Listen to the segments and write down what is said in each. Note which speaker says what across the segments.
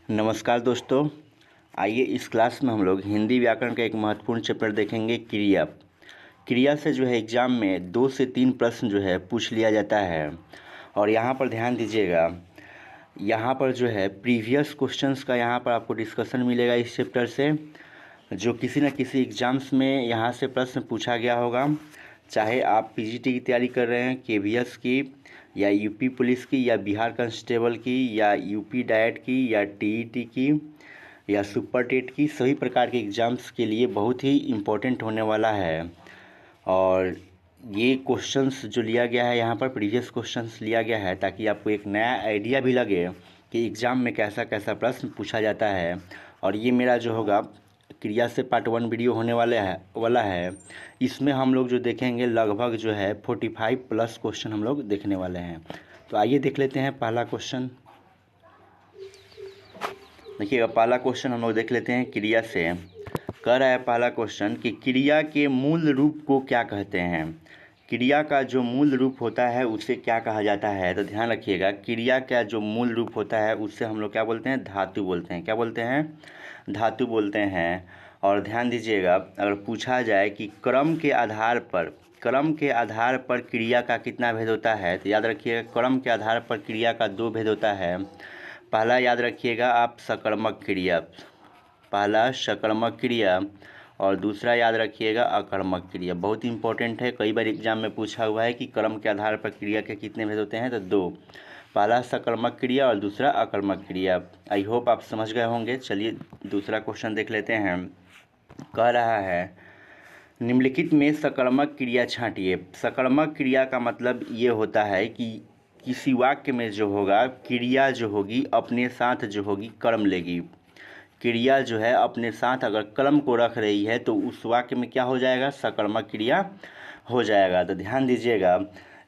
Speaker 1: नमस्कार दोस्तों। आइए इस क्लास में हम लोग हिंदी व्याकरण का एक महत्वपूर्ण चैप्टर देखेंगे, क्रिया। क्रिया से जो है एग्जाम में 2 से 3 प्रश्न जो है पूछ लिया जाता है। और यहाँ पर ध्यान दीजिएगा, यहाँ पर जो है प्रीवियस क्वेश्चंस का यहाँ पर आपको डिस्कशन मिलेगा इस चैप्टर से, जो किसी न किसी एग्ज़ाम्स में यहाँ से प्रश्न पूछा गया होगा। चाहे आप पीजीटी की तैयारी कर रहे हैं, केवीएस की, या यूपी पुलिस की, या बिहार कांस्टेबल की, या यूपी डाइट की, या टीईटी की, या सुपर टेट की, सभी प्रकार के एग्ज़ाम्स के लिए बहुत ही इम्पोर्टेंट होने वाला है। और ये क्वेश्चंस जो लिया गया है यहाँ पर प्रीवियस क्वेश्चंस लिया गया है, ताकि आपको एक नया आइडिया भी लगे कि एग्ज़ाम में कैसा कैसा प्रश्न पूछा जाता है। और ये मेरा जो होगा क्रिया से पार्ट 1 वीडियो होने वाला है। इसमें हम लोग जो देखेंगे लगभग जो है 45 प्लस क्वेश्चन हम लोग देखने वाले हैं। तो आइए देख लेते हैं पहला क्वेश्चन। देखिएगा, पहला क्वेश्चन हम लोग देख लेते हैं क्रिया से। कह रहा है पहला क्वेश्चन कि क्रिया के मूल रूप को क्या कहते हैं। क्रिया का जो मूल रूप होता है उसे क्या कहा जाता है। तो ध्यान रखिएगा, क्रिया का जो मूल रूप होता है उससे हम लोग क्या बोलते हैं, धातु बोलते हैं। क्या बोलते हैं, धातु बोलते हैं। और ध्यान दीजिएगा, अगर पूछा जाए कि क्रम के आधार पर क्रिया का कितना भेद होता है, तो याद रखिएगा क्रम के आधार पर क्रिया का 2 भेद होता है। पहला याद रखिएगा आप, सकर्मक क्रिया, पहला सकर्मक क्रिया, और दूसरा याद रखिएगा अकर्मक क्रिया। बहुत इंपॉर्टेंट है, कई बार एग्जाम में पूछा हुआ है कि क्रम के आधार पर क्रिया के कितने भेद होते हैं, तो 2, पहला सकर्मक क्रिया और दूसरा अकर्मक क्रिया। आई होप आप समझ गए होंगे। चलिए दूसरा क्वेश्चन देख लेते हैं। कह रहा है निम्नलिखित में सकर्मक क्रिया छांटिए। सकर्मक क्रिया का मतलब ये होता है कि किसी वाक्य में जो होगा क्रिया जो होगी अपने साथ जो होगी कर्म लेगी। क्रिया जो है अपने साथ अगर कर्म को रख रही है तो उस वाक्य में क्या हो जाएगा, सकर्मक क्रिया हो जाएगा। तो ध्यान दीजिएगा,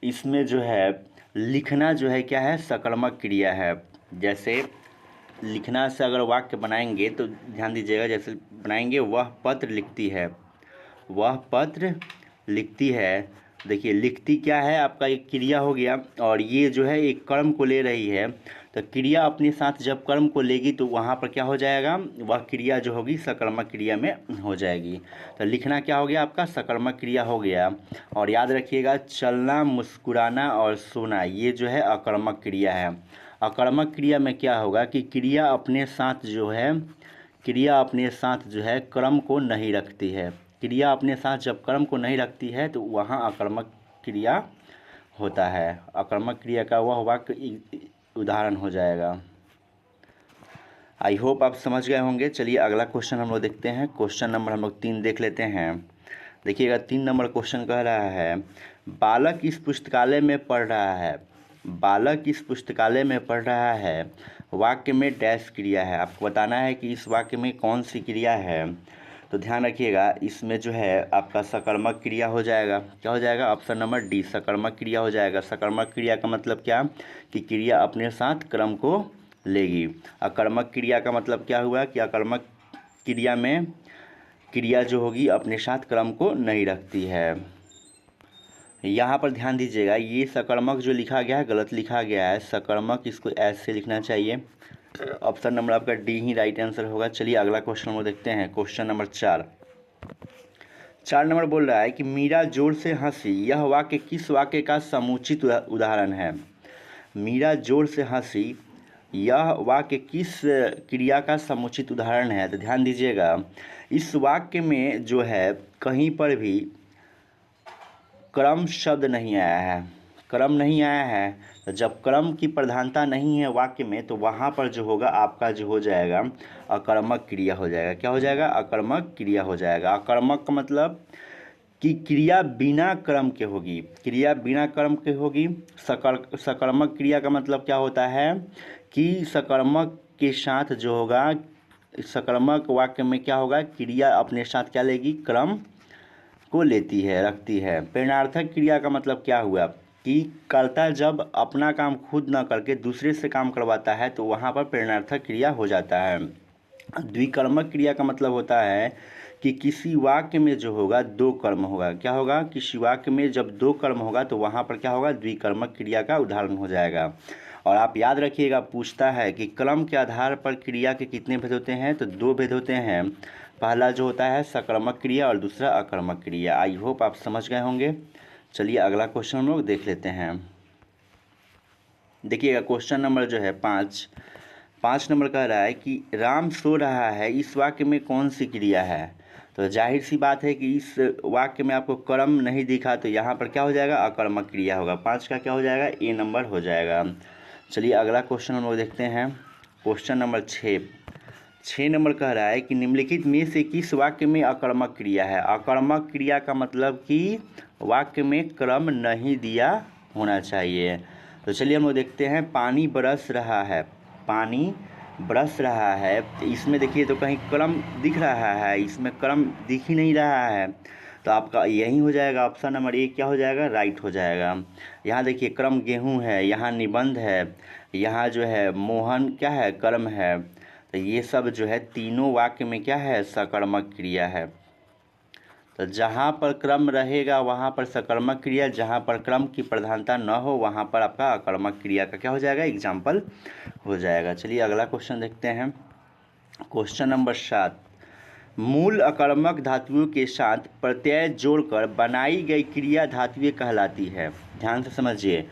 Speaker 1: इसमें जो है लिखना जो है क्या है, सकर्मक क्रिया है। जैसे लिखना से अगर वाक्य बनाएंगे तो ध्यान दीजिएगा, जैसे बनाएंगे वह पत्र लिखती है, वह पत्र लिखती है। देखिए लिखती क्या है, आपका एक क्रिया हो गया, और ये जो है एक कर्म को ले रही है। तो क्रिया अपने साथ जब कर्म को लेगी तो वहाँ पर क्या हो जाएगा, वह क्रिया जो होगी सकर्मक क्रिया में हो जाएगी। तो लिखना क्या हो गया आपका, सकर्मक क्रिया हो गया। और याद रखिएगा, चलना, मुस्कुराना और सोना ये जो है अकर्मक क्रिया है। अकर्मक क्रिया में क्या होगा कि क्रिया अपने साथ जो है कर्म को नहीं रखती है। क्रिया अपने साथ जब कर्म को नहीं रखती है तो वहाँ अकर्मक क्रिया होता है। अकर्मक क्रिया का वह वाक्य उदाहरण हो जाएगा। आई होप आप समझ गए होंगे। चलिए अगला क्वेश्चन हम लोग देखते हैं। क्वेश्चन नंबर हम लोग 3 देख लेते हैं। देखिएगा 3 नंबर क्वेश्चन कह रहा है, बालक इस पुस्तकालय में पढ़ रहा है। बालक इस पुस्तकालय में पढ़ रहा है, वाक्य में डैश क्रिया है। आपको बताना है कि इस वाक्य में कौन सी क्रिया है। तो ध्यान रखिएगा, इसमें जो है आपका सकर्मक क्रिया हो जाएगा। क्या हो जाएगा, ऑप्शन नंबर डी, सकर्मक क्रिया हो जाएगा। सकर्मक क्रिया का मतलब क्या, कि क्रिया अपने साथ क्रम को लेगी। अकर्मक क्रिया का मतलब क्या हुआ कि अकर्मक क्रिया में क्रिया जो होगी अपने साथ क्रम को नहीं रखती है। यहाँ पर ध्यान दीजिएगा, ये सकर्मक जो लिखा गया है गलत लिखा गया है। सकर्मक इसको ऐसे लिखना चाहिए। ऑप्शन नंबर आपका डी ही राइट आंसर होगा। चलिए अगला क्वेश्चन वो देखते हैं। क्वेश्चन नंबर 4 नंबर बोल रहा है कि मीरा जोर से हंसी, यह वाक्य किस वाक्य का समुचित उदाहरण है। मीरा जोर से हंसी, यह वाक्य किस क्रिया का समुचित उदाहरण है। तो ध्यान दीजिएगा, इस वाक्य में जो है कहीं पर भी क्रम शब्द नहीं आया है। क्रम नहीं आया है, तो जब क्रम की प्रधानता नहीं है वाक्य में तो वहाँ पर जो होगा आपका जो हो जाएगा अकर्मक क्रिया हो जाएगा। क्या हो जाएगा, अकर्मक क्रिया हो जाएगा। अकर्मक का मतलब कि क्रिया बिना क्रम के होगी, क्रिया बिना क्रम के होगी। सकर्मक क्रिया का मतलब क्या होता है कि सकर्मक के साथ जो होगा, सकर्मक वाक्य में क्या होगा, क्रिया अपने साथ क्या लेगी, क्रम को लेती है, रखती है। प्रेरणार्थक क्रिया का मतलब क्या हुआ कि कर्ता जब अपना काम खुद न करके दूसरे से काम करवाता है तो वहाँ पर प्रेरणार्थक क्रिया हो जाता है। द्विकर्मक क्रिया का मतलब होता है कि किसी वाक्य में जो होगा 2 कर्म होगा। क्या होगा, किसी वाक्य में जब 2 कर्म होगा तो वहाँ पर क्या होगा, द्विकर्मक क्रिया का उदाहरण हो जाएगा। और आप याद रखिएगा, पूछता है कि क्रम के आधार पर क्रिया के कितने भेद होते हैं, तो 2 भेद होते हैं। पहला जो होता है सकर्मक क्रिया और दूसरा अकर्मक क्रिया। आई होप आप समझ गए होंगे। चलिए अगला क्वेश्चन हम लोग देख लेते हैं। देखिएगा क्वेश्चन नंबर जो है 5 नंबर कह रहा है कि राम सो रहा है, इस वाक्य में कौन सी क्रिया है। तो जाहिर सी बात है कि इस वाक्य में आपको कर्म नहीं दिखा, तो यहाँ पर क्या हो जाएगा, अकर्मक क्रिया होगा। 5 का क्या हो जाएगा, ए नंबर हो जाएगा। चलिए अगला क्वेश्चन हम लोग देखते हैं। क्वेश्चन नंबर 6 नंबर कह रहा है कि निम्नलिखित में से किस वाक्य में अकर्मक क्रिया है। अकर्मक क्रिया का मतलब कि वाक्य में क्रम नहीं दिया होना चाहिए। तो चलिए हम लोग देखते हैं। पानी बरस रहा है, पानी बरस रहा है, तो इसमें देखिए तो कहीं क्रम दिख रहा है, इसमें क्रम दिख ही नहीं रहा है, तो आपका यही हो जाएगा, ऑप्शन नंबर ए क्या हो जाएगा, राइट हो जाएगा। यहाँ देखिए क्रम गेहूँ है, यहाँ निबंध है, यहाँ जो है मोहन क्या है, कर्म है। तो ये सब जो है तीनों वाक्य में क्या है, सकर्मक क्रिया है। तो जहाँ पर क्रम रहेगा वहाँ पर सकर्मक क्रिया, जहाँ पर क्रम की प्रधानता न हो वहाँ पर आपका अकर्मक क्रिया का क्या हो जाएगा, एग्जाम्पल हो जाएगा। चलिए अगला क्वेश्चन देखते हैं। क्वेश्चन नंबर 7, मूल अकर्मक धातुओं के साथ प्रत्यय जोड़कर बनाई गई क्रिया धातुएं कहलाती है। ध्यान से समझिए,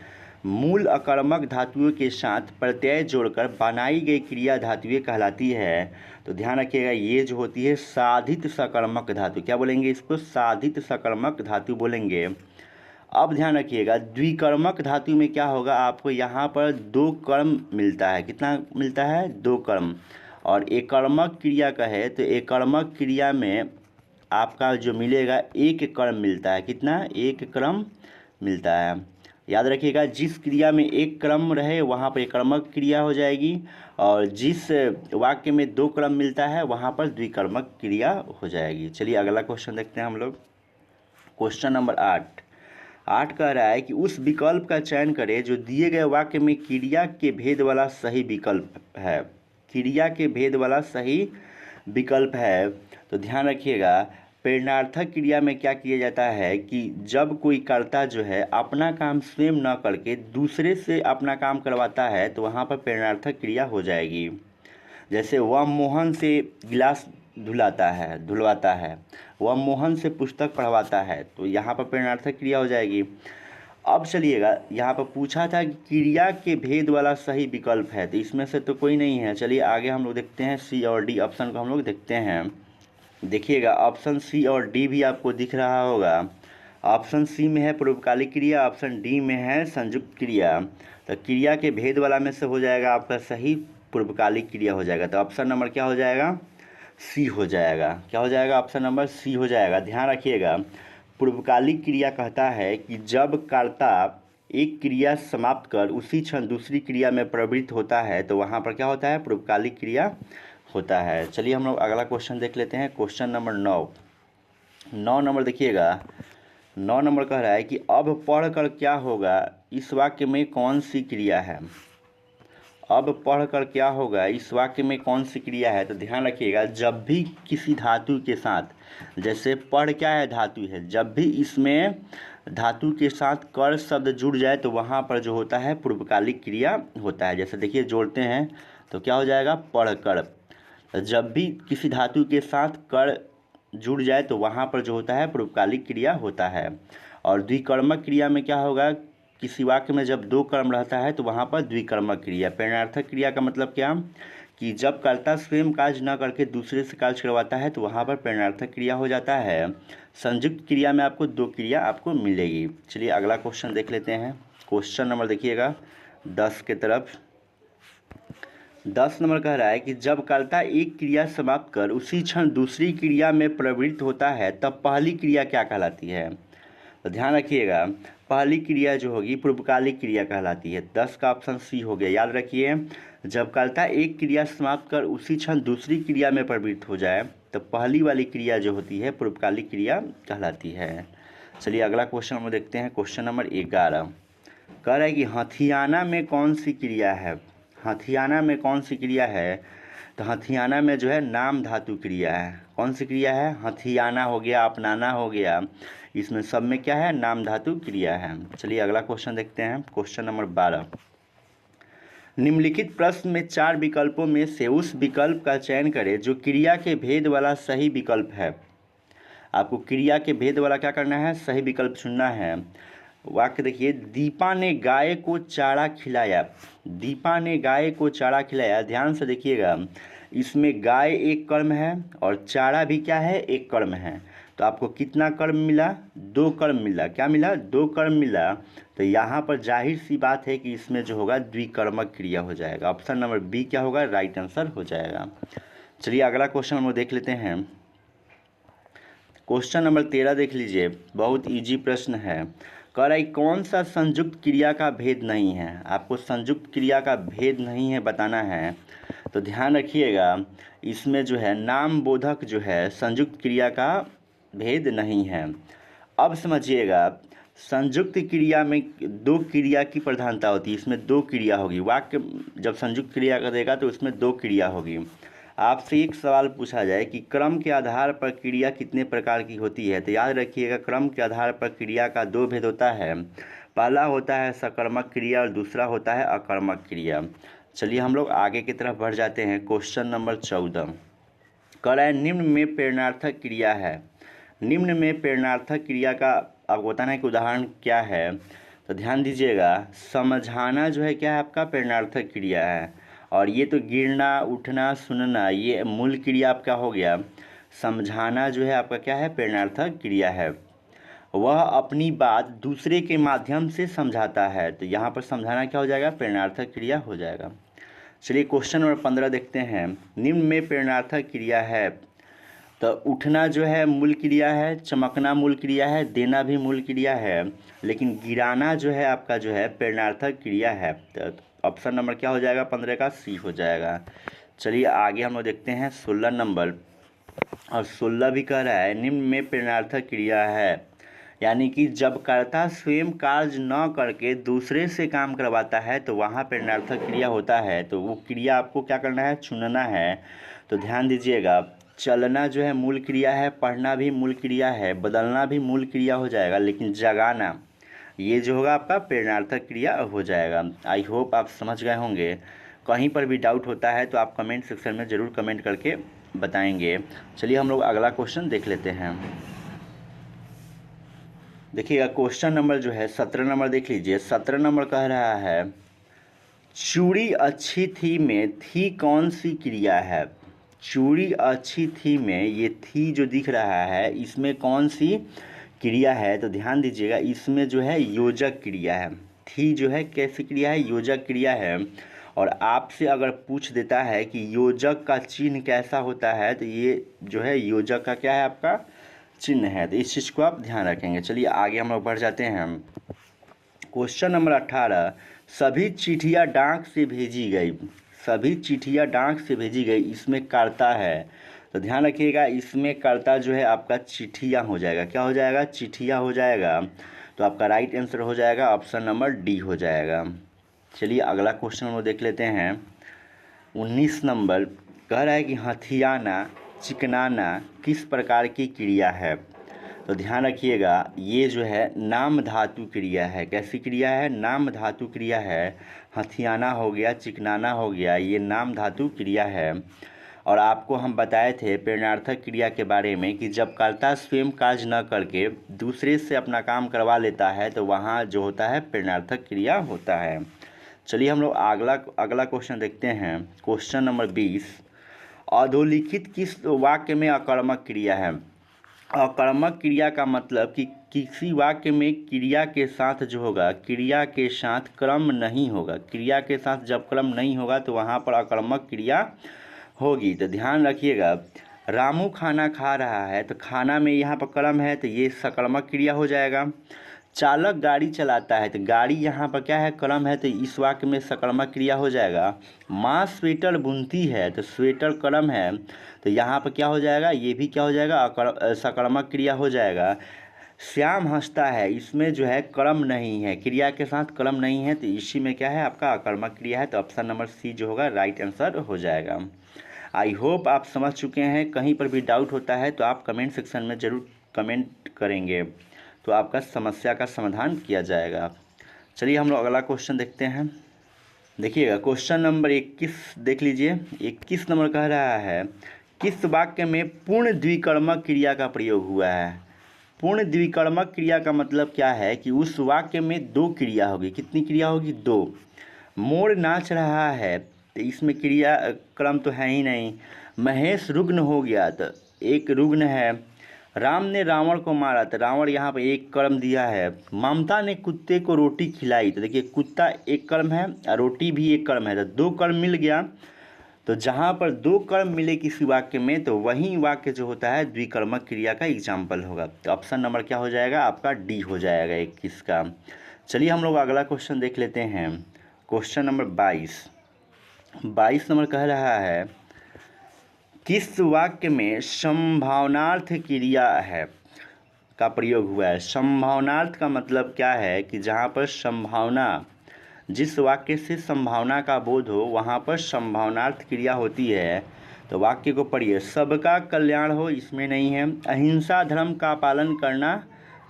Speaker 1: मूल अकर्मक धातुओं के साथ प्रत्यय जोड़कर बनाई गई क्रिया धातुएं कहलाती है। तो ध्यान रखिएगा, ये जो होती है साधित सकर्मक धातु, क्या बोलेंगे इसको, साधित सकर्मक धातु बोलेंगे। अब ध्यान रखिएगा, द्विकर्मक धातु में क्या होगा, आपको यहाँ पर 2 कर्म मिलता है। कितना मिलता है, 2 कर्म। और एकर्मक क्रिया का है तो एकर्मक क्रिया में आपका जो मिलेगा 1 कर्म मिलता है। कितना, 1 कर्म मिलता है। याद रखिएगा, जिस क्रिया में 1 क्रम रहे वहाँ पर एकर्मक क्रिया हो जाएगी, और जिस वाक्य में 2 क्रम मिलता है वहाँ पर द्विकर्मक क्रिया हो जाएगी। चलिए अगला क्वेश्चन देखते हैं हम लोग। क्वेश्चन नंबर 8 कह रहा है कि उस विकल्प का चयन करें जो दिए गए वाक्य में क्रिया के भेद वाला सही विकल्प है। क्रिया के भेद वाला सही विकल्प है। तो ध्यान रखिएगा, प्रेरणार्थक क्रिया में क्या किया जाता है कि जब कोई कर्ता जो है अपना काम स्वयं न करके दूसरे से अपना काम करवाता है तो वहाँ पर प्रेरणार्थक क्रिया हो जाएगी। जैसे वह मोहन से गिलास धुलवाता है, वह मोहन से पुस्तक पढ़वाता है, तो यहाँ पर प्रेरणार्थक क्रिया हो जाएगी। अब चलिएगा, यहाँ पर पूछा था कि क्रिया के भेद वाला सही विकल्प है, तो इसमें से तो कोई नहीं है। चलिए आगे हम लोग देखते हैं, सी और डी ऑप्शन को हम लोग देखते हैं। देखिएगा ऑप्शन सी और डी भी आपको दिख रहा होगा। ऑप्शन सी में है पूर्वकालिक क्रिया, ऑप्शन डी में है संयुक्त क्रिया। तो क्रिया के भेद वाला में से हो जाएगा आपका सही पूर्वकालिक क्रिया हो जाएगा। तो ऑप्शन नंबर क्या हो जाएगा, सी हो जाएगा। क्या हो जाएगा, ऑप्शन नंबर सी हो जाएगा। ध्यान रखिएगा, पूर्वकालिक क्रिया कहता है कि जब कर्ता एक क्रिया समाप्त कर उसी क्षण दूसरी क्रिया में प्रवृत्त होता है तो वहाँ पर क्या होता है, पूर्वकालिक क्रिया होता है। चलिए हम लोग अगला क्वेश्चन देख लेते हैं। क्वेश्चन नंबर 9 नंबर देखिएगा। 9 नंबर कह रहा है कि अब पढ़कर क्या होगा, इस वाक्य में कौन सी क्रिया है। अब पढ़कर क्या होगा, इस वाक्य में कौन सी क्रिया है। तो ध्यान रखिएगा, जब भी किसी धातु के साथ, जैसे पढ़ क्या है, धातु है, जब भी इसमें धातु के साथ कर शब्द जुड़ जाए तो वहाँ पर जो होता है पूर्वकालिक क्रिया होता है। जैसे देखिए जोड़ते हैं तो क्या हो जाएगा, पढ़कर। जब भी किसी धातु के साथ कर जुड़ जाए तो वहाँ पर जो होता है पूर्वकालिक क्रिया होता है। और द्विकर्मक क्रिया में क्या होगा, किसी वाक्य में जब 2 कर्म रहता है तो वहाँ पर द्विकर्मक क्रिया। प्रेरणार्थक क्रिया का मतलब क्या, कि जब कर्ता स्वयं कार्य न करके दूसरे से कार्य करवाता है तो वहाँ पर प्रेरणार्थक क्रिया हो जाता है। संयुक्त क्रिया में आपको 2 क्रिया आपको मिलेगी। चलिए अगला क्वेश्चन देख लेते हैं। क्वेश्चन नंबर देखिएगा 10 के तरफ। 10 नंबर कह रहा है कि जब कर्ता एक क्रिया समाप्त कर उसी क्षण दूसरी क्रिया में प्रवृत्त होता है तब पहली क्रिया क्या कहलाती है। तो ध्यान रखिएगा, पहली क्रिया जो होगी पूर्वकालिक क्रिया कहलाती है। 10 का ऑप्शन सी हो गया। याद रखिए, जब कर्ता एक क्रिया समाप्त कर उसी क्षण दूसरी क्रिया में प्रवृत्त हो जाए तो पहली वाली क्रिया जो होती है पूर्वकालिक क्रिया कहलाती है। चलिए अगला क्वेश्चन हम देखते हैं। क्वेश्चन नंबर 11 कह रहा है कि हथियाना में कौन सी क्रिया है। हथियाना में कौन सी क्रिया है, तो हथियाना में जो है नाम धातु क्रिया है। कौन सी क्रिया है, हथियाना हो गया, अपनाना हो गया, इसमें सब में क्या है, नाम धातु क्रिया है। चलिए अगला क्वेश्चन देखते हैं। क्वेश्चन नंबर 12 निम्नलिखित प्रश्न में 4 विकल्पों में से उस विकल्प का चयन करें जो क्रिया के भेद वाला सही विकल्प है। आपको क्रिया के भेद वाला क्या करना है, सही विकल्प चुनना है। वाक्य देखिए, दीपा ने गाय को चारा खिलाया। दीपा ने गाय को चारा खिलाया। ध्यान से देखिएगा, इसमें गाय एक कर्म है और चारा भी क्या है, एक कर्म है। तो आपको कितना कर्म मिला, 2 कर्म मिला। क्या मिला, 2 कर्म मिला। तो यहाँ पर जाहिर सी बात है कि इसमें जो होगा द्विकर्मक क्रिया हो जाएगा। ऑप्शन नंबर बी क्या होगा, राइट आंसर हो जाएगा। चलिए अगला क्वेश्चन हम देख लेते हैं। क्वेश्चन नंबर 13 देख लीजिए, बहुत इजी प्रश्न है। कह रहा है कौन सा संयुक्त क्रिया का भेद नहीं है। आपको संयुक्त क्रिया का भेद नहीं है बताना है। तो ध्यान रखिएगा, इसमें जो है नाम बोधक जो है संयुक्त क्रिया का भेद नहीं है। अब समझिएगा, संयुक्त क्रिया में 2 क्रिया की प्रधानता होती है। इसमें 2 क्रिया होगी। वाक्य जब संयुक्त क्रिया का देगा तो उसमें 2 क्रिया होगी। आपसे एक सवाल पूछा जाए कि क्रम के आधार पर क्रिया कितने प्रकार की होती है, तो याद रखिएगा क्रम के आधार पर क्रिया का 2 भेद होता है। पहला होता है सकर्मक क्रिया और दूसरा होता है अकर्मक क्रिया। चलिए हम लोग आगे की तरफ बढ़ जाते हैं। क्वेश्चन नंबर 14 कह रहा है निम्न में प्रेरणार्थक क्रिया है। निम्न में प्रेरणार्थक क्रिया का आपको बताना है कि उदाहरण क्या है। तो ध्यान दीजिएगा, समझाना जो है क्या है, आपका प्रेरणार्थक क्रिया है। और ये तो गिरना, उठना, सुनना, ये मूल क्रिया आपका हो गया। समझाना जो है आपका क्या है, प्रेरणार्थक क्रिया है। वह अपनी बात दूसरे के माध्यम से समझाता है। तो यहाँ पर समझाना क्या हो जाएगा, प्रेरणार्थक क्रिया हो जाएगा। चलिए क्वेश्चन नंबर 15 देखते हैं। निम्न में प्रेरणार्थक क्रिया है। तो उठना जो है मूल क्रिया है, चमकना मूल क्रिया है, देना भी मूल क्रिया है, लेकिन गिराना जो है आपका जो है प्रेरणार्थक क्रिया है। तो ऑप्शन नंबर क्या हो जाएगा, 15 का सी हो जाएगा। चलिए आगे हम लोग देखते हैं 16 नंबर। और 16 भी कह रहा है निम्न में प्रेरणार्थक क्रिया है, यानी कि जब कर्ता स्वयं कार्य न करके दूसरे से काम करवाता है तो वहाँ प्रेरणार्थक क्रिया होता है। तो वो क्रिया आपको क्या करना है, चुनना है। तो ध्यान दीजिएगा, चलना जो है मूल क्रिया है, पढ़ना भी मूल क्रिया है, बदलना भी मूल क्रिया हो जाएगा, लेकिन जगाना ये जो होगा आपका प्रेरणार्थक क्रिया हो जाएगा। आई होप आप समझ गए होंगे। कहीं पर भी डाउट होता है तो आप कमेंट सेक्शन में ज़रूर कमेंट करके बताएंगे। चलिए हम लोग अगला क्वेश्चन देख लेते हैं। देखिएगा क्वेश्चन नंबर जो है 17 नंबर देख लीजिए। 17 नंबर कह रहा है चूड़ी अच्छी थी में थी कौन सी क्रिया है। चूड़ी अच्छी थी में ये थी जो दिख रहा है, इसमें कौन सी क्रिया है। तो ध्यान दीजिएगा, इसमें जो है योजक क्रिया है। थी जो है कैसी क्रिया है, योजक क्रिया है। और आपसे अगर पूछ देता है कि योजक का चिन्ह कैसा होता है, तो ये जो है योजक का क्या है, आपका चिन्ह है। तो इस चीज़ को आप ध्यान रखेंगे। चलिए आगे हम लोग बढ़ जाते हैं। क्वेश्चन नंबर 18 सभी चिट्ठियाँ डाक से भेजी गई। सभी चिट्ठियाँ डाक से भेजी गई, इसमें कर्ता है। तो ध्यान रखिएगा, इसमें कर्ता जो है आपका चिट्ठियाँ हो जाएगा। क्या हो जाएगा, चिट्ठियाँ हो जाएगा। तो आपका राइट आंसर हो जाएगा ऑप्शन नंबर डी हो जाएगा। चलिए अगला क्वेश्चन हम लोग देख लेते हैं। 19 नंबर कह रहा है कि हथियाना, चिकनाना किस प्रकार की क्रिया है। तो ध्यान रखिएगा, ये जो है नाम धातु क्रिया है। कैसी क्रिया है, नाम धातु क्रिया है। हथियाना हो गया, चिकनाना हो गया, ये नाम धातु क्रिया है। और आपको हम बताए थे प्रेरणार्थक क्रिया के बारे में कि जब कर्ता स्वयं कार्य न करके दूसरे से अपना काम करवा लेता है तो वहाँ जो होता है प्रेरणार्थक क्रिया होता है। चलिए हम लोग अगला क्वेश्चन देखते हैं। क्वेश्चन नंबर 20 अधोलिखित किस वाक्य में अकर्मक क्रिया है। अकर्मक क्रिया का मतलब कि किसी वाक्य में क्रिया के साथ जो होगा, क्रिया के साथ क्रम नहीं होगा। क्रिया के साथ जब क्रम नहीं होगा तो वहाँ पर अकर्मक क्रिया होगी। तो ध्यान रखिएगा, रामू खाना खा रहा है, तो खाना में यहाँ पर क्रम है तो ये सकर्मक क्रिया हो जाएगा। चालक गाड़ी चलाता है, तो गाड़ी यहाँ पर क्या है, क्रम है, तो इस वाक्य में सकर्मक क्रिया हो जाएगा। माँ स्वेटर बुनती है, तो स्वेटर क्रम है, तो यहाँ पर क्या हो जाएगा, ये भी क्या हो जाएगा, सकर्मक क्रिया हो जाएगा। श्याम हंसता है, इसमें जो है क्रम नहीं है, क्रिया के साथ क्रम नहीं है, तो इसी में क्या है, आपका अकर्मक क्रिया है। तो ऑप्शन नंबर सी जो होगा राइट आंसर हो जाएगा। आई होप आप समझ चुके हैं। कहीं पर भी डाउट होता है तो आप कमेंट सेक्शन में ज़रूर कमेंट करेंगे, तो आपका समस्या का समाधान किया जाएगा। चलिए हम लोग अगला क्वेश्चन देखते हैं। देखिएगा क्वेश्चन नंबर 21 देख लीजिए। 21 नंबर कह रहा है किस वाक्य में पूर्ण द्विकर्मक क्रिया का प्रयोग हुआ है। पूर्ण द्विकर्मक क्रिया का मतलब क्या है कि उस वाक्य में दो क्रिया होगी। कितनी क्रिया होगी? दो। मोर नाच रहा है तो इसमें क्रिया क्रम तो है ही नहीं। महेश रुग्ण हो गया तो एक रुग्ण है। राम ने रावण को मारा तो रावण यहाँ पर एक कर्म दिया है। ममता ने कुत्ते को रोटी खिलाई तो देखिए कुत्ता एक कर्म है और रोटी भी एक कर्म है, तो दो कर्म मिल गया। तो जहाँ पर दो कर्म मिले किसी वाक्य में तो वही वाक्य जो होता है द्विकर्मक क्रिया का एग्जाम्पल होगा। तो ऑप्शन नंबर क्या हो जाएगा आपका? डी हो जाएगा 21 का। चलिए हम लोग अगला क्वेश्चन देख लेते हैं। क्वेश्चन नंबर 22 नंबर कह रहा है किस वाक्य में संभावनार्थ क्रिया है का प्रयोग हुआ है। संभावनार्थ का मतलब क्या है कि जहाँ पर संभावना, जिस वाक्य से संभावना का बोध हो वहाँ पर संभावनार्थ क्रिया होती है। तो वाक्य को पढ़िए। सबका कल्याण हो, इसमें नहीं है। अहिंसा धर्म का पालन करना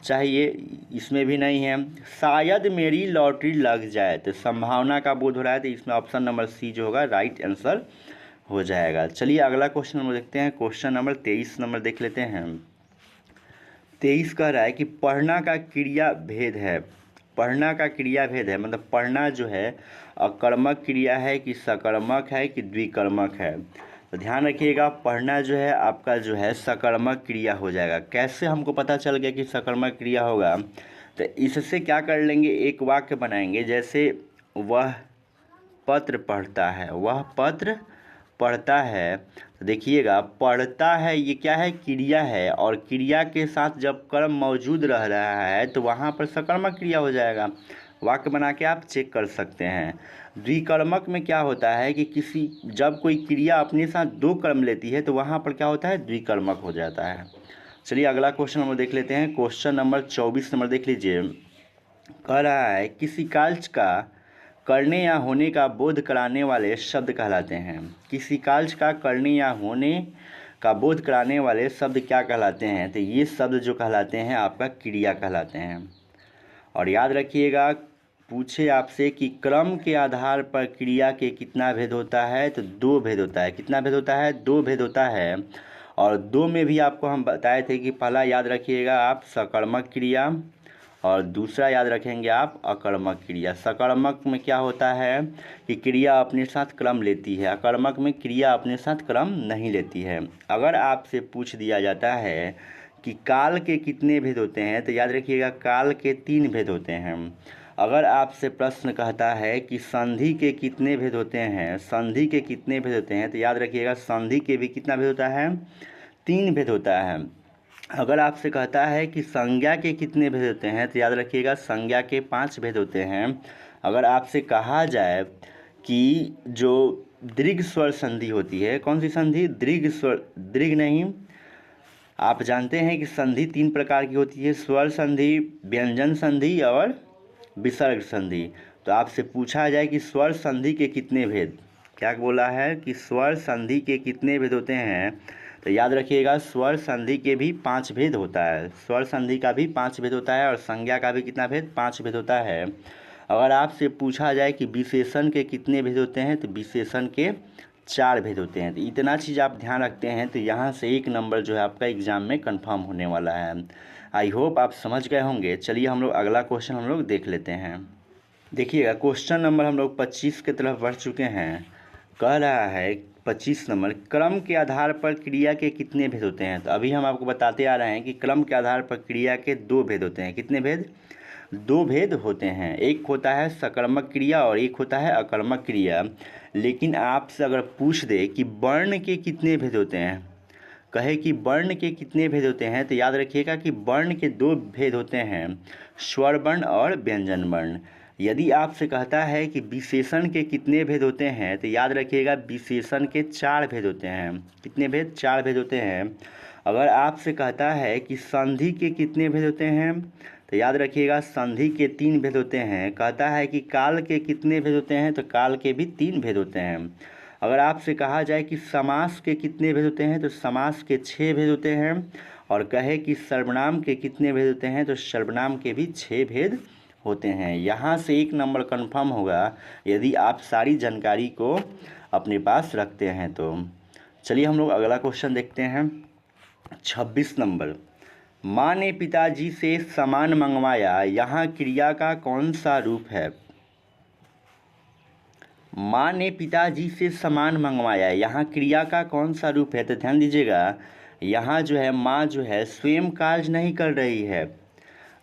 Speaker 1: चाहिए, इसमें भी नहीं है। शायद मेरी लॉटरी लग जाए, तो संभावना का बोध हो रहा है, तो इसमें ऑप्शन नंबर सी जो होगा राइट आंसर हो जाएगा। चलिए अगला क्वेश्चन नंबर देखते हैं। क्वेश्चन नंबर 23 नंबर देख लेते हैं। 23 कह रहा है कि पढ़ना का क्रिया भेद है। पढ़ना का क्रिया भेद है मतलब पढ़ना जो है अकर्मक क्रिया है कि सकर्मक है कि द्विकर्मक है। तो ध्यान रखिएगा पढ़ना जो है आपका जो है सकर्मक क्रिया हो जाएगा। कैसे हमको पता चल गया कि सकर्मक क्रिया होगा? तो इससे क्या कर लेंगे, एक वाक्य बनाएंगे। जैसे वह पत्र पढ़ता है, वह पत्र पढ़ता है। तो देखिएगा पढ़ता है ये क्या है? क्रिया है, और क्रिया के साथ जब कर्म मौजूद रह रहा है तो वहाँ पर सकर्मक क्रिया हो जाएगा। वाक्य बना के आप चेक कर सकते हैं। द्विकर्मक में क्या होता है कि किसी जब कोई क्रिया अपने साथ दो कर्म लेती है तो वहाँ पर क्या होता है? द्विकर्मक हो जाता है। चलिए अगला क्वेश्चन नंबर देख लेते हैं। क्वेश्चन नंबर 24 नंबर देख लीजिए। कह रहा है किसी कार्य का करने या होने का बोध कराने वाले शब्द कहलाते हैं। किसी कार्य का करने या होने का बोध कराने वाले शब्द क्या कहलाते हैं? तो ये शब्द जो कहलाते हैं आपका क्रिया कहलाते हैं। और याद रखिएगा पूछे आपसे कि क्रम के आधार पर क्रिया के कितना भेद होता है? तो दो भेद होता है। कितना भेद होता है? दो भेद होता है। और दो में भी आपको हम बताए थे कि पहला याद रखिएगा आप सकर्मक क्रिया, और दूसरा याद रखेंगे आप अकर्मक क्रिया। सकर्मक में क्या होता है कि क्रिया अपने साथ क्रम लेती है, अकर्मक में क्रिया अपने साथ क्रम नहीं लेती है। अगर आपसे पूछ दिया जाता है कि काल के कितने भेद होते हैं तो याद रखिएगा काल के 3 भेद होते हैं। अगर आपसे प्रश्न कहता है कि संधि के कितने भेद होते हैं, संधि के कितने भेद होते हैं, तो याद रखिएगा संधि के भी कितना भेद होता है? 3 भेद होता है। अगर आपसे कहता है कि संज्ञा के कितने भेद होते हैं तो याद रखिएगा संज्ञा के 5 भेद होते हैं। अगर आपसे कहा जाए कि जो दीर्घ स्वर संधि होती है, कौन सी संधि? दीर्घ स्वर, दीर्घ नहीं, आप जानते हैं कि संधि 3 प्रकार की होती है, स्वर संधि, व्यंजन संधि और विसर्ग संधि। तो आपसे पूछा जाए कि स्वर संधि के कितने भेद, क्या बोला है कि स्वर संधि के कितने भेद होते हैं, तो याद रखिएगा स्वर संधि के भी 5 भेद होता है। स्वर संधि का भी 5 भेद होता है और संज्ञा का भी कितना भेद? 5 भेद होता है। अगर आपसे पूछा जाए कि विशेषण के कितने भेद होते हैं तो विशेषण के 4 भेद होते हैं। तो इतना चीज़ आप ध्यान रखते हैं तो यहाँ से 1 नंबर जो है आपका एग्ज़ाम में कंफर्म होने वाला है। आई होप आप समझ गए होंगे। चलिए हम लोग अगला क्वेश्चन हम लोग देख लेते हैं। देखिएगा क्वेश्चन नंबर हम लोग 25 की तरफ बढ़ चुके हैं। कह रहा है 25 नंबर क्रम के आधार पर क्रिया के कितने भेद होते हैं। तो अभी हम आपको बताते आ रहे हैं कि क्रम के आधार पर क्रिया के 2 भेद होते हैं। कितने भेद? 2 भेद होते हैं। एक होता है सकर्मक क्रिया और एक होता है अकर्मक क्रिया। लेकिन आपसे अगर पूछ दे कि वर्ण के कितने भेद होते हैं, कहे कि वर्ण के कितने भेद होते हैं, तो याद रखिएगा कि वर्ण के 2 भेद होते हैं, स्वर वर्ण और व्यंजन वर्ण। यदि आपसे कहता है कि विशेषण के कितने भेद होते हैं, तो याद रखिएगा विशेषण के 4 भेद होते हैं। कितने भेद? 4 भेद होते हैं। अगर आपसे कहता है कि संधि के कितने भेद होते हैं, तो याद रखिएगा संधि के 3 भेद होते हैं। कहता है कि काल के कितने भेद होते हैं, तो काल के भी 3 भेद होते हैं। अगर आपसे कहा जाए कि समास के कितने भेद होते हैं, तो समास के 6 भेद होते हैं। और कहे कि सर्वनाम के कितने भेद होते हैं, तो सर्वनाम के भी 6 भेद होते हैं। यहाँ से 1 नंबर कंफर्म होगा यदि आप सारी जानकारी को अपने पास रखते हैं तो। चलिए हम लोग अगला क्वेश्चन देखते हैं। 26 नंबर, माँ ने पिताजी से सामान मंगवाया, यहाँ क्रिया का कौन सा रूप है? माँ ने पिताजी से सामान मंगवाया, यहाँ क्रिया का कौन सा रूप है? तो ध्यान दीजिएगा, यहाँ जो है माँ जो है स्वयं कार्य नहीं कर रही है,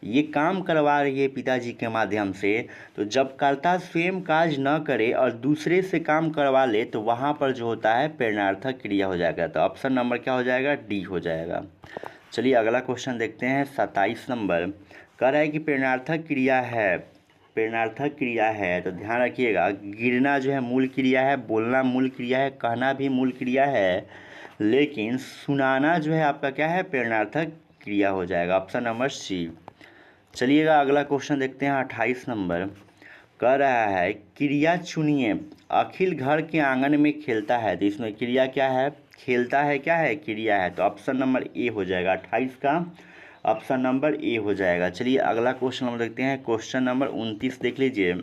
Speaker 1: ये काम करवा रही है पिताजी के माध्यम से। तो जब कर्ता स्वयं कार्य न करे और दूसरे से काम करवा ले तो वहाँ पर जो होता है प्रेरणार्थक क्रिया हो जाएगा। तो ऑप्शन नंबर क्या हो जाएगा? डी हो जाएगा। चलिए अगला क्वेश्चन देखते हैं। 27 नंबर कह रहा है कि प्रेरणार्थक क्रिया है, प्रेरणार्थक क्रिया है तो ध्यान रखिएगा, गिरना जो है मूल क्रिया है, बोलना मूल क्रिया है, कहना भी मूल क्रिया है, लेकिन सुनाना जो है आपका क्या है? प्रेरणार्थक क्रिया हो जाएगा। Option number C. चलिएगा अगला क्वेश्चन देखते हैं। 28 नंबर कह रहा है क्रिया चुनिए, अखिल घर के आंगन में खेलता है, तो इसमें क्रिया क्या है? खेलता है, क्या है? क्रिया है। तो ऑप्शन नंबर ए हो जाएगा। 28 का ऑप्शन नंबर ए हो जाएगा। चलिए अगला क्वेश्चन हम देखते हैं। क्वेश्चन नंबर 29 देख लीजिए।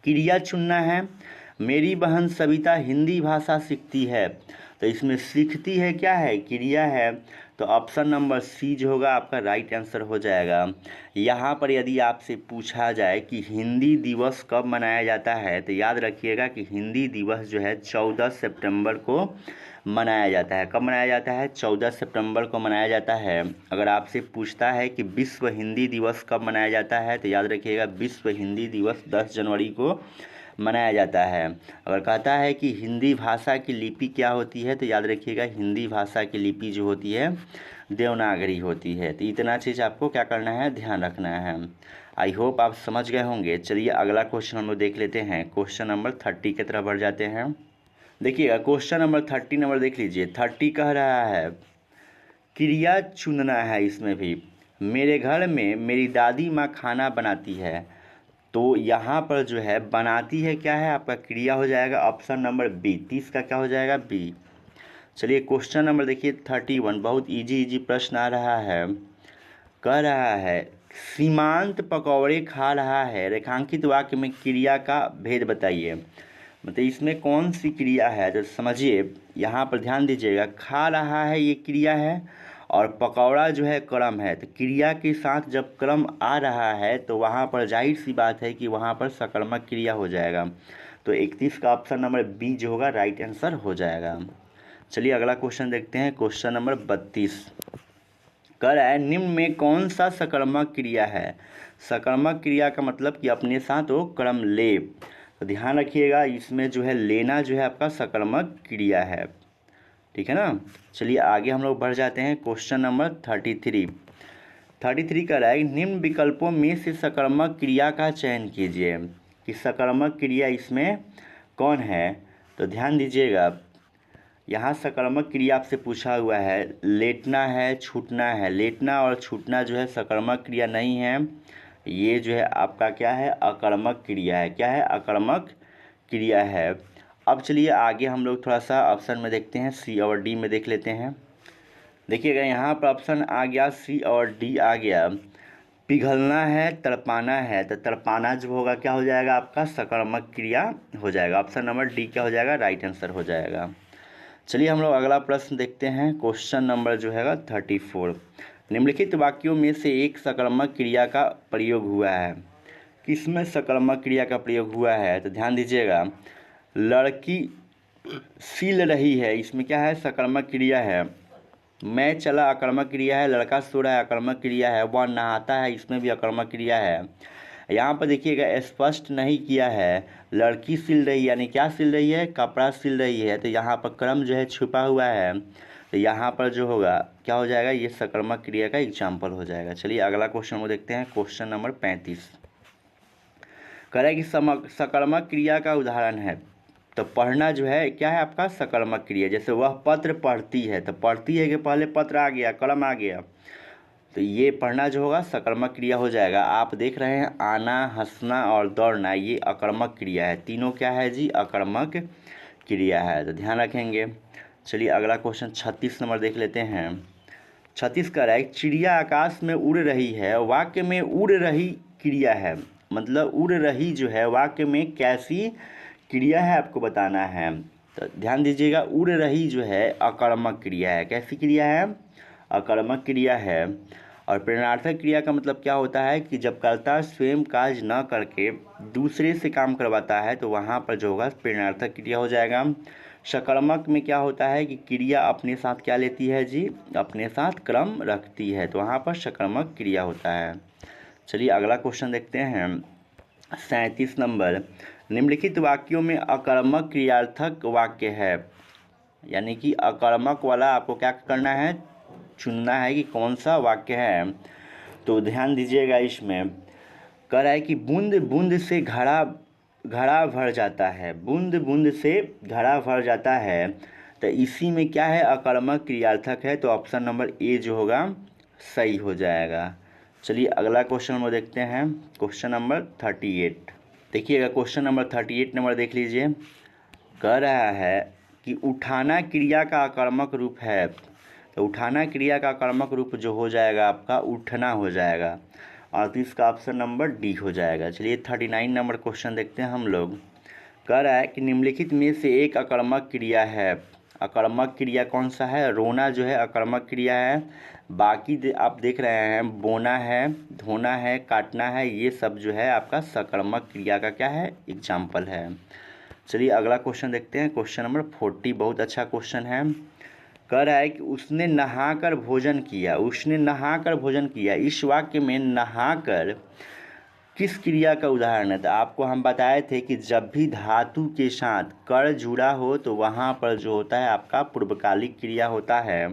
Speaker 1: क्रिया चुनना है, मेरी बहन सविता हिंदी भाषा सीखती है, तो इसमें सीखती है क्या है? क्रिया है। तो ऑप्शन नंबर सी जो होगा आपका राइट आंसर हो जाएगा। यहाँ पर यदि आपसे पूछा जाए कि हिंदी दिवस कब मनाया जाता है, तो याद रखिएगा कि हिंदी दिवस जो है 14 सितंबर को मनाया जाता है। कब मनाया जाता है? 14 सितंबर को मनाया जाता है। अगर आपसे पूछता है कि विश्व हिंदी दिवस कब मनाया जाता है, तो याद रखिएगा विश्व हिंदी दिवस 10 जनवरी को मनाया जाता है। अगर कहता है कि हिंदी भाषा की लिपि क्या होती है, तो याद रखिएगा हिंदी भाषा की लिपि जो होती है देवनागरी होती है। तो इतना चीज़ आपको क्या करना है? ध्यान रखना है। आई होप आप समझ गए होंगे। चलिए अगला क्वेश्चन हम लोग देख लेते हैं। क्वेश्चन नंबर 30 की तरफ बढ़ जाते हैं। देखिएगा क्वेश्चन नंबर 30 नंबर देख लीजिए। 30 कह रहा है क्रिया चुनना है, इसमें भी मेरे घर में मेरी दादी माँ खाना बनाती है, तो यहाँ पर जो है बनाती है क्या है? आपका क्रिया हो जाएगा ऑप्शन नंबर बी। 30 का क्या हो जाएगा? बी। चलिए क्वेश्चन नंबर देखिए 31, बहुत इजी प्रश्न आ रहा है। कह रहा है सीमांत पकौड़े खा रहा है, रेखांकित वाक्य में क्रिया का भेद बताइए। मतलब इसमें कौन सी क्रिया है? तो समझिए, यहाँ पर ध्यान दीजिएगा, खा रहा है ये क्रिया है और पकौड़ा जो है कर्म है। तो क्रिया के साथ जब कर्म आ रहा है तो वहाँ पर जाहिर सी बात है कि वहाँ पर सकर्मक क्रिया हो जाएगा। तो 31 का ऑप्शन नंबर बी जो होगा राइट आंसर हो जाएगा। चलिए अगला क्वेश्चन देखते हैं। क्वेश्चन नंबर 32 कह रहा है निम्न में कौन सा सकर्मक क्रिया है? सकर्मक क्रिया का मतलब कि अपने साथ वो कर्म ले। तो ध्यान रखिएगा, इसमें जो है लेना जो है आपका सकर्मक क्रिया है, ठीक है ना। चलिए आगे हम लोग बढ़ जाते हैं। क्वेश्चन नंबर 33 कह रहा है निम्न विकल्पों में से सकर्मक क्रिया का चयन कीजिए, कि सकर्मक क्रिया इसमें कौन है? तो ध्यान दीजिएगा, यहाँ सकर्मक क्रिया आपसे पूछा हुआ है, लेटना है, छूटना है। लेटना और छूटना जो है सकर्मक क्रिया नहीं है, ये जो है आपका क्या है? अकर्मक क्रिया है। क्या है? अकर्मक क्रिया है। अब चलिए आगे हम लोग थोड़ा सा ऑप्शन में देखते हैं, सी और डी में देख लेते हैं। देखिएगा यहाँ पर ऑप्शन आ गया सी और डी आ गया। पिघलना है, तड़पाना है, तो तड़पाना जो होगा क्या हो जाएगा? आपका सकर्मक क्रिया हो जाएगा। ऑप्शन नंबर डी क्या हो जाएगा? राइट आंसर हो जाएगा। चलिए हम लोग अगला प्रश्न देखते हैं। क्वेश्चन नंबर जो है 34, निम्नलिखित वाक्यों में से एक सकर्मक क्रिया का प्रयोग हुआ है, किसमें सकर्मक क्रिया का प्रयोग हुआ है? तो ध्यान दीजिएगा, लड़की सिल रही है, इसमें क्या है? सकर्मक क्रिया है। मैं चला अकर्मक क्रिया है। लड़का सो रहा है अकर्मक क्रिया है। वह नहाता है, इसमें भी अकर्मक क्रिया है। यहाँ पर देखिएगा स्पष्ट नहीं किया है, लड़की सिल रही यानी क्या सिल रही है? कपड़ा सिल रही है। तो यहाँ पर क्रम जो है छुपा हुआ है, तो यहाँ पर जो होगा क्या हो जाएगा? ये सकर्मक क्रिया का एग्जाम्पल हो जाएगा। चलिए अगला क्वेश्चन को देखते हैं। क्वेश्चन नंबर 35 कह रहा है कि सकर्मक क्रिया का उदाहरण है, तो पढ़ना जो है क्या है? आपका सकर्मक क्रिया। जैसे वह पत्र पढ़ती है, तो पढ़ती है के पहले पत्र आ गया, कलम आ गया, तो ये पढ़ना जो होगा सकर्मक क्रिया हो जाएगा। आप देख रहे हैं आना, हंसना और दौड़ना, ये अकर्मक क्रिया है। तीनों क्या है जी? अकर्मक क्रिया है, तो ध्यान रखेंगे। चलिए अगला क्वेश्चन 36 नंबर देख लेते हैं। 36 कह रहा है चिड़िया आकाश में उड़ रही है, वाक्य में उड़ रही क्रिया है, मतलब उड़ रही जो है वाक्य में कैसी क्रिया है आपको बताना है। तो ध्यान दीजिएगा, उड़ रही जो है अकर्मक क्रिया है। कैसी क्रिया है? अकर्मक क्रिया है। और प्रेरणार्थक क्रिया का मतलब क्या होता है कि जब कर्ता स्वयं कार्य न करके दूसरे से काम करवाता है तो वहाँ पर जो होगा प्रेरणार्थक क्रिया हो जाएगा। सकर्मक में क्या होता है कि क्रिया अपने साथ क्या लेती है जी? अपने साथ क्रम रखती है, तो वहाँ पर सकर्मक क्रिया होता है। चलिए अगला क्वेश्चन देखते हैं। 37 नंबर, निम्नलिखित वाक्यों में अकर्मक क्रियार्थक वाक्य है, यानी कि अकर्मक वाला आपको क्या करना है? चुनना है कि कौन सा वाक्य है। तो ध्यान दीजिएगा, इसमें कह रहा है कि बूंद बूंद से घड़ा घड़ा भर जाता है, बूंद बूंद से घड़ा भर जाता है, तो इसी में क्या है? अकर्मक क्रियार्थक है, तो ऑप्शन नंबर ए जो होगा सही हो जाएगा। चलिए अगला क्वेश्चन नंबर देखते हैं, क्वेश्चन नंबर 38। देखिएगा क्वेश्चन नंबर 38 नंबर देख लीजिए। कह रहा है कि उठाना क्रिया का अकर्मक रूप है, तो उठाना क्रिया का कर्मक रूप जो हो जाएगा आपका उठना हो जाएगा, और तो इसका ऑप्शन नंबर डी हो जाएगा। चलिए 39 नंबर क्वेश्चन देखते हैं हम लोग। कह रहा है कि निम्नलिखित में से एक अकर्मक क्रिया है। अकर्मक क्रिया कौन सा है? रोना जो है अकर्मक क्रिया है। बाकी आप देख रहे हैं बोना है, धोना है, काटना है, ये सब जो है आपका सकर्मक क्रिया का क्या है? एग्जाम्पल है। चलिए अगला क्वेश्चन देखते हैं, क्वेश्चन नंबर 40। बहुत अच्छा क्वेश्चन है। कह रहा है कि उसने नहाकर भोजन किया, उसने नहाकर भोजन किया। इस वाक्य में नहाकर किस क्रिया का उदाहरण है? तो आपको हम बताए थे कि जब भी धातु के साथ कर जुड़ा हो तो वहाँ पर जो होता है आपका पूर्वकालिक क्रिया होता है।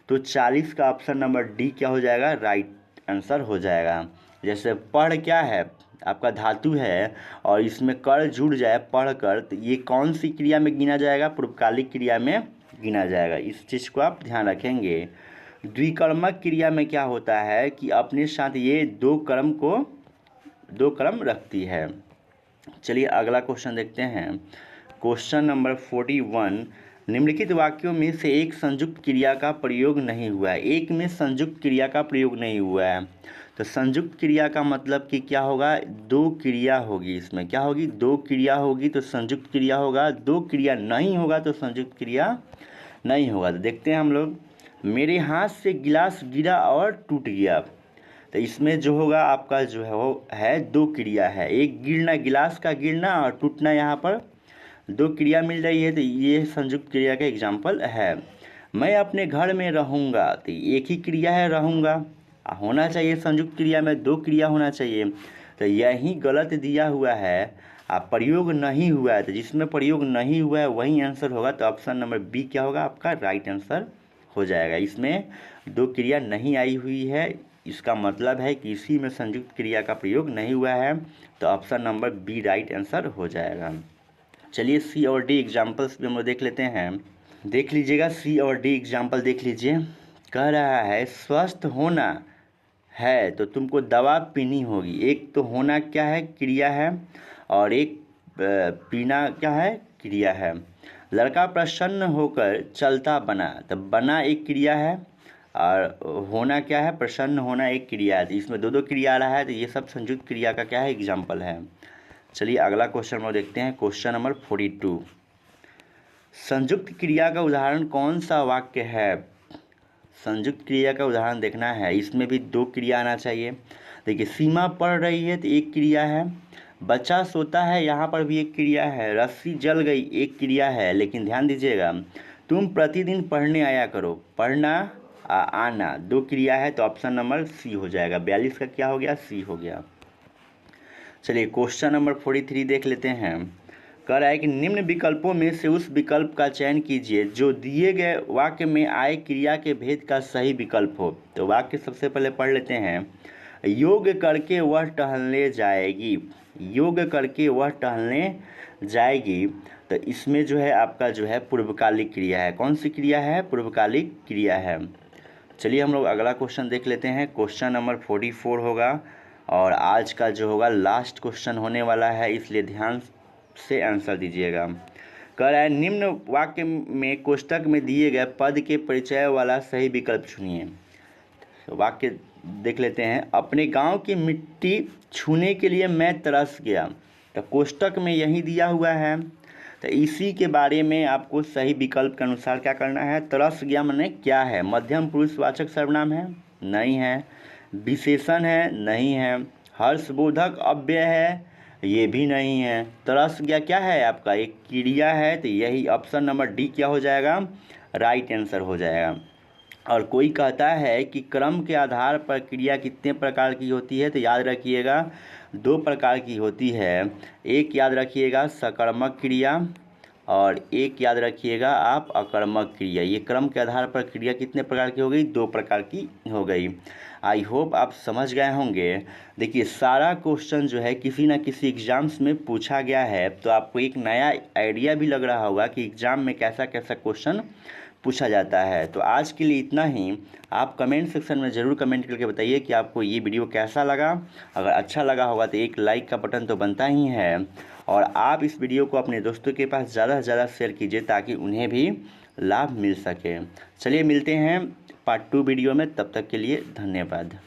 Speaker 1: तो 40 का ऑप्शन नंबर डी क्या हो जाएगा? राइट आंसर हो जाएगा। जैसे पढ़ क्या है? आपका धातु है और इसमें कर जुड़ जाए पढ़ कर, तो ये कौन सी क्रिया में गिना जाएगा? पूर्वकालिक क्रिया में गिना जाएगा। इस चीज़ को आप ध्यान रखेंगे। द्विकर्मक क्रिया में क्या होता है कि अपने साथ ये दो क्रम रखती है। चलिए अगला क्वेश्चन देखते हैं, क्वेश्चन नंबर 41। निम्नलिखित वाक्यों में से एक संयुक्त क्रिया का प्रयोग नहीं हुआ है। एक में संयुक्त क्रिया का प्रयोग नहीं हुआ है, तो संयुक्त क्रिया का मतलब कि क्या होगा? दो क्रिया होगी। इसमें क्या होगी? दो क्रिया होगी तो संयुक्त क्रिया होगा। दो क्रिया नहीं होगा तो संयुक्त क्रिया नहीं होगा। तो देखते हैं हम लोग। मेरे हाथ से गिलास गिरा और टूट गया, तो इसमें जो होगा आपका जो है वो है दो क्रिया है। एक गिरना, गिलास का गिरना, और टूटना, यहाँ पर दो क्रिया मिल रही है, तो ये संयुक्त क्रिया का एग्जाम्पल है। मैं अपने घर में रहूँगा, तो एक ही क्रिया है रहूँगा, होना चाहिए संयुक्त क्रिया में दो क्रिया होना चाहिए, तो यही गलत दिया हुआ है। आप प्रयोग नहीं हुआ है, तो जिसमें प्रयोग नहीं हुआ है वही आंसर होगा। तो ऑप्शन नंबर बी क्या होगा आपका? राइट आंसर हो जाएगा। इसमें दो क्रिया नहीं आई हुई है, इसका मतलब है कि इसी में संयुक्त क्रिया का प्रयोग नहीं हुआ है, तो option number B right answer हो जाएगा। चलिए सी और डी एग्जाम्पल्स भी हम लोग देख लेते हैं। देख लीजिएगा सी और डी एग्जाम्पल देख लीजिए। कह रहा है स्वस्थ होना है तो तुमको दवा पीनी होगी। एक तो होना क्या है? क्रिया है, और एक पीना क्या है? क्रिया है। लड़का प्रसन्न होकर चलता बना, तो बना एक क्रिया है, और होना क्या है? प्रसन्न होना एक क्रिया है। तो इसमें दो दो क्रिया आ रहा है, तो ये सब संयुक्त क्रिया का क्या है? एग्जाम्पल है। चलिए अगला क्वेश्चन हम देखते हैं, क्वेश्चन नंबर 42। संयुक्त क्रिया का उदाहरण कौन सा वाक्य है? संयुक्त क्रिया का उदाहरण देखना है, इसमें भी दो क्रिया आना चाहिए। देखिए सीमा पढ़ रही है तो एक क्रिया है, बच्चा सोता है यहाँ पर भी एक क्रिया है, रस्सी जल गई एक क्रिया है। लेकिन ध्यान दीजिएगा, तुम प्रतिदिन पढ़ने आया करो, पढ़ना आना दो क्रिया है, तो ऑप्शन नंबर सी हो जाएगा। 42 का क्या हो गया? सी हो गया। चलिए क्वेश्चन नंबर 43 देख लेते हैं। कह रहा है कि निम्न विकल्पों में से उस विकल्प का चयन कीजिए जो दिए गए वाक्य में आए क्रिया के भेद का सही विकल्प हो। तो वाक्य सबसे पहले पढ़ लेते हैं। योग करके वह टहलने जाएगी, योग करके वह टहलने जाएगी, तो इसमें जो है आपका जो है पूर्वकालिक क्रिया है। कौन सी क्रिया है? पूर्वकालिक क्रिया है। चलिए हम लोग अगला क्वेश्चन देख लेते हैं, क्वेश्चन नंबर 44 होगा, और आज का जो होगा लास्ट क्वेश्चन होने वाला है, इसलिए ध्यान से आंसर दीजिएगा। कह रहा है निम्न वाक्य में कोष्टक में दिए गए पद के परिचय वाला सही विकल्प चुनिए। तो वाक्य देख लेते हैं। अपने गांव की मिट्टी छूने के लिए मैं तरस गया, तो कोष्टक में यही दिया हुआ है। तो इसी के बारे में आपको सही विकल्प के अनुसार क्या करना है। तरस गया माने क्या है। मध्यम पुरुषवाचक सर्वनाम है, नहीं है। विशेषण है, नहीं है। हर्षबोधक अव्यय है, ये भी नहीं है। तरस गया क्या है आपका, एक क्रिया है, तो यही ऑप्शन नंबर डी क्या हो जाएगा, राइट आंसर हो जाएगा। और कोई कहता है कि क्रम के आधार पर क्रिया कितने प्रकार की होती है, तो याद रखिएगा 2 प्रकार की होती है। एक याद रखिएगा सकर्मक क्रिया और एक याद रखिएगा आप अकर्मक क्रिया। ये क्रम के आधार पर क्रिया कितने प्रकार की हो गई, 2 प्रकार की हो गई। आई होप आप समझ गए होंगे। देखिए सारा क्वेश्चन जो है किसी ना किसी एग्जाम्स में पूछा गया है, तो आपको एक नया आइडिया भी लग रहा होगा कि एग्ज़ाम में कैसा कैसा क्वेश्चन पूछा जाता है। तो आज के लिए इतना ही। आप कमेंट सेक्शन में ज़रूर कमेंट करके बताइए कि आपको ये वीडियो कैसा लगा। अगर अच्छा लगा होगा तो एक लाइक का बटन तो बनता ही है, और आप इस वीडियो को अपने दोस्तों के पास ज़्यादा से ज़्यादा शेयर कीजिए ताकि उन्हें भी लाभ मिल सके। चलिए मिलते हैं पार्ट 2 वीडियो में, तब तक के लिए धन्यवाद।